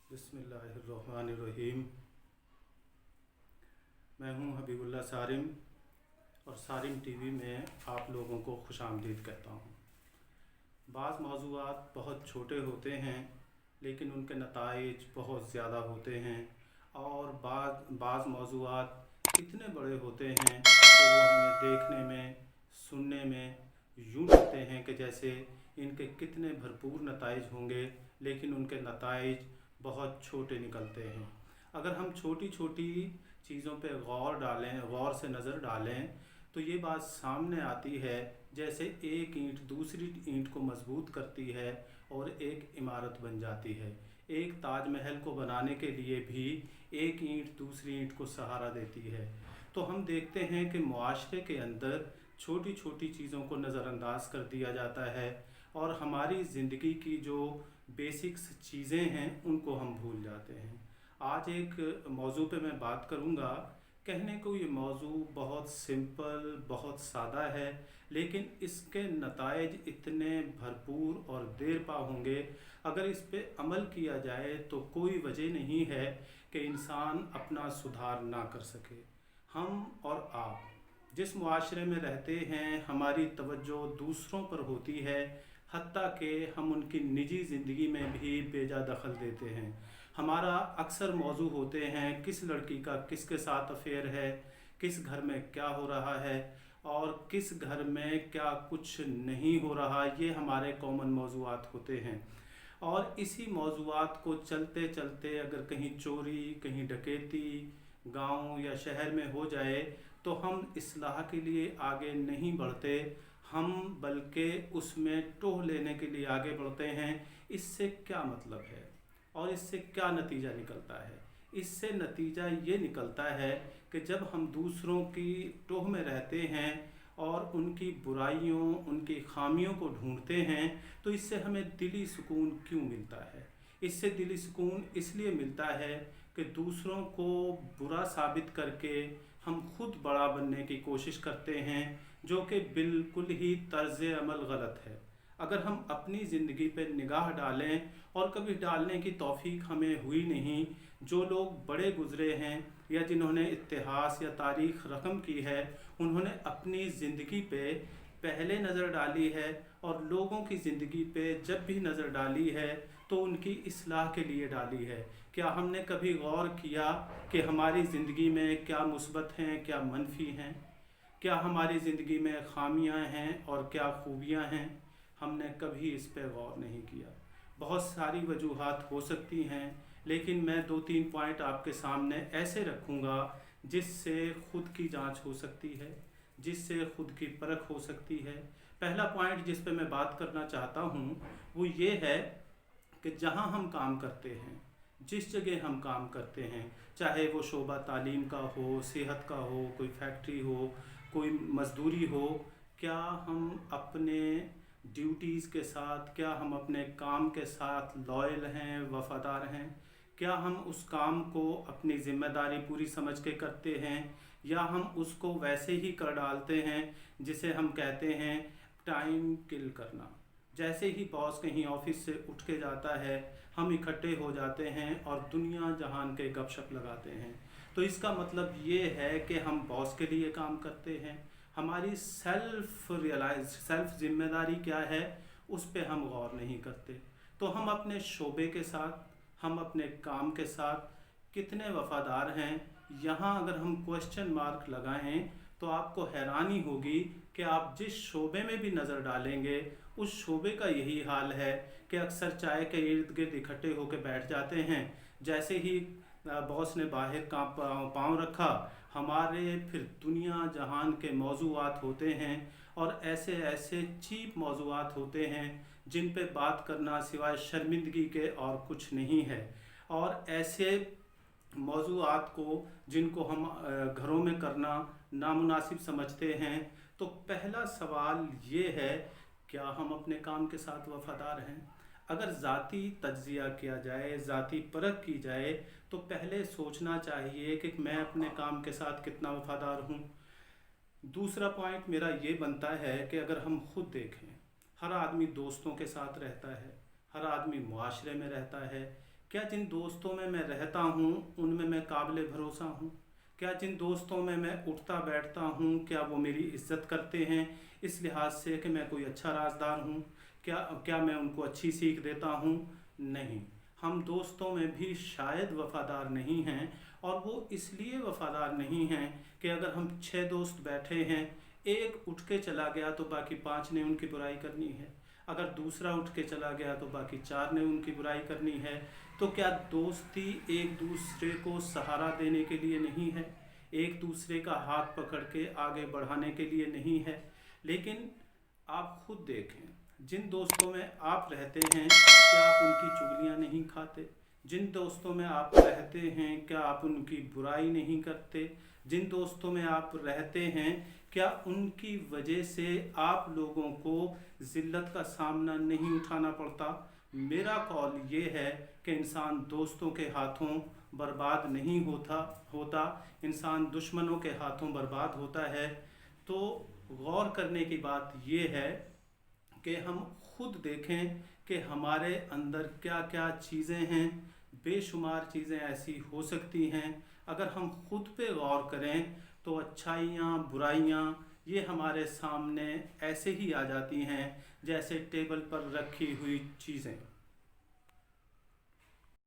बिस्मिल्लाहिर्रहमानिर्रहीम। मैं हूं हबीबुल्लाह सारिम और सारिम टीवी में आप लोगों को खुशामदीद कहता हूं। बाज़ मौज़ूआत बहुत छोटे होते हैं लेकिन उनके नताइज बहुत ज़्यादा होते हैं, और बाज़ मौज़ूआत इतने बड़े होते हैं कि वो हमें देखने में, सुनने में यूँ लगते हैं कि जैसे इनके कितने भरपूर नताइज होंगे, लेकिन उनके नताइज बहुत छोटे निकलते हैं। अगर हम छोटी छोटी चीज़ों पे गौर से नज़र डालें तो ये बात सामने आती है जैसे एक ईंट दूसरी ईंट को मजबूत करती है और एक इमारत बन जाती है। एक ताजमहल को बनाने के लिए भी एक ईंट दूसरी ईंट को सहारा देती है। तो हम देखते हैं कि मुआशरे के अंदर छोटी छोटी चीज़ों को नज़रअंदाज कर दिया जाता है और हमारी ज़िंदगी की जो बेसिक्स चीज़ें हैं उनको हम भूल जाते हैं। आज एक मौजू पे मैं बात करूँगा। कहने को ये मौजू बहुत सिंपल, बहुत सादा है, लेकिन इसके नताइज इतने भरपूर और देर पा होंगे। अगर इस पे अमल किया जाए तो कोई वजह नहीं है कि इंसान अपना सुधार ना कर सके। हम और आप जिस मुआशरे में रहते हैं, हमारी तवज्जो दूसरों पर होती है, हत्ता कि हम उनकी निजी ज़िंदगी में भी बेजा दखल देते हैं। हमारा अक्सर मौजू होते हैं किस लड़की का किसके साथ अफेयर है, किस घर में क्या हो रहा है और किस घर में क्या कुछ नहीं हो रहा। ये हमारे कॉमन मौजूआत होते हैं, और इसी मौजूआत को चलते चलते अगर कहीं चोरी, कहीं डकैती गांव या शहर में हो जाए तो हम इस्लाह के लिए आगे नहीं बढ़ते, हम बल्कि उसमें टोह लेने के लिए आगे बढ़ते हैं। इससे क्या मतलब है और इससे क्या नतीजा निकलता है? इससे नतीजा ये निकलता है कि जब हम दूसरों की टोह में रहते हैं और उनकी बुराइयों, उनकी खामियों को ढूंढते हैं, तो इससे हमें दिली सुकून क्यों मिलता है? इससे दिली सुकून इसलिए मिलता है कि दूसरों को बुरा साबित करके हम खुद बड़ा बनने की कोशिश करते हैं, जो कि बिल्कुल ही तर्ज अमल गलत है। अगर हम अपनी ज़िंदगी पे निगाह डालें, और कभी डालने की तौफीक हमें हुई नहीं, जो लोग बड़े गुज़रे हैं या जिन्होंने इतिहास या तारीख़ रकम की है, उन्होंने अपनी ज़िंदगी पे पहले नज़र डाली है और लोगों की ज़िंदगी पे जब भी नज़र डाली है तो उनकी इस्लाह के लिए डाली है। क्या हमने कभी गौर किया कि हमारी ज़िंदगी में क्या मुस्बत हैं, क्या मनफी हैं? क्या हमारी ज़िंदगी में खामियां हैं और क्या खूबियां हैं? हमने कभी इस पे गौर नहीं किया। बहुत सारी वजूहात हो सकती हैं, लेकिन मैं 2-3 पॉइंट आपके सामने ऐसे रखूँगा जिससे ख़ुद की जांच हो सकती है, जिससे ख़ुद की परख हो सकती है। पहला पॉइंट जिस पे मैं बात करना चाहता हूँ वो ये है कि जहाँ हम काम करते हैं, जिस जगह हम काम करते हैं, चाहे वो शोबा तालीम का हो, सेहत का हो, कोई फैक्ट्री हो, कोई मज़दूरी हो, क्या हम अपने ड्यूटीज़ के साथ, क्या हम अपने काम के साथ लॉयल हैं, वफ़ादार हैं? क्या हम उस काम को अपनी ज़िम्मेदारी पूरी समझ के करते हैं, या हम उसको वैसे ही कर डालते हैं जिसे हम कहते हैं टाइम किल करना? जैसे ही बॉस कहीं ऑफिस से उठ के जाता है, हम इकट्ठे हो जाते हैं और दुनिया जहान के गपशप लगाते हैं। तो इसका मतलब ये है कि हम बॉस के लिए काम करते हैं। हमारी सेल्फ जिम्मेदारी क्या है, उस पे हम गौर नहीं करते। तो हम अपने शोबे के साथ, हम अपने काम के साथ कितने वफ़ादार हैं? यहाँ अगर हम क्वेश्चन मार्क लगाएं तो आपको हैरानी होगी कि आप जिस शोबे में भी नज़र डालेंगे उस शोबे का यही हाल है कि अक्सर चाय के इर्द गिर्द इकट्ठे होकर बैठ जाते हैं। जैसे ही बॉस ने बाहर का पाँव रखा, हमारे फिर दुनिया जहान के मौजूआत होते हैं, और ऐसे ऐसे चीप मौजूआत होते हैं जिन पे बात करना सिवाय शर्मिंदगी के और कुछ नहीं है। और ऐसे मौजूआत को जिनको हम घरों में करना नामुनासिब समझते हैं। तो पहला सवाल ये है, क्या हम अपने काम के साथ वफ़ादार हैं? अगर ज़ाती तज्ज़िया किया जाए, ज़ाती परख की जाए, तो पहले सोचना चाहिए कि मैं अपने काम के साथ कितना वफ़ादार हूँ। दूसरा पॉइंट मेरा ये बनता है कि अगर हम खुद देखें, हर आदमी दोस्तों के साथ रहता है, हर आदमी मुआशरे में रहता है। क्या जिन दोस्तों में मैं रहता हूँ उनमें मैं काबिल भरोसा हूँ? क्या जिन दोस्तों में मैं उठता बैठता हूँ क्या वो मेरी इज्जत करते हैं इस लिहाज से कि मैं कोई अच्छा राजदार हूँ? क्या क्या मैं उनको अच्छी सीख देता हूँ? नहीं। हम दोस्तों में भी शायद वफादार नहीं हैं, और वो इसलिए वफादार नहीं हैं कि अगर हम 6 दोस्त बैठे हैं, एक उठ के चला गया तो बाकी 5 ने उनकी बुराई करनी है, अगर दूसरा उठ के चला गया तो बाकी 4 ने उनकी बुराई करनी है। तो क्या दोस्ती एक दूसरे को सहारा देने के लिए नहीं है, एक दूसरे का हाथ पकड़ के आगे बढ़ाने के लिए नहीं है? लेकिन आप खुद देखें, जिन दोस्तों में आप रहते हैं क्या आप उनकी चुगलियां नहीं खाते? जिन दोस्तों में आप रहते हैं क्या आप उनकी बुराई नहीं करते? जिन दोस्तों में आप रहते हैं क्या उनकी वजह से आप लोगों को ज़िल्लत का सामना नहीं उठाना पड़ता? मेरा कॉल ये है कि इंसान दोस्तों के हाथों बर्बाद नहीं होता, इंसान दुश्मनों के हाथों बर्बाद होता है। तो गौर करने की बात ये है कि हम खुद देखें कि हमारे अंदर क्या क्या चीज़ें हैं। बेशुमार चीज़ें ऐसी हो सकती हैं, अगर हम खुद पे गौर करें तो अच्छाइयाँ बुराइयाँ ये हमारे सामने ऐसे ही आ जाती हैं जैसे टेबल पर रखी हुई चीज़ें।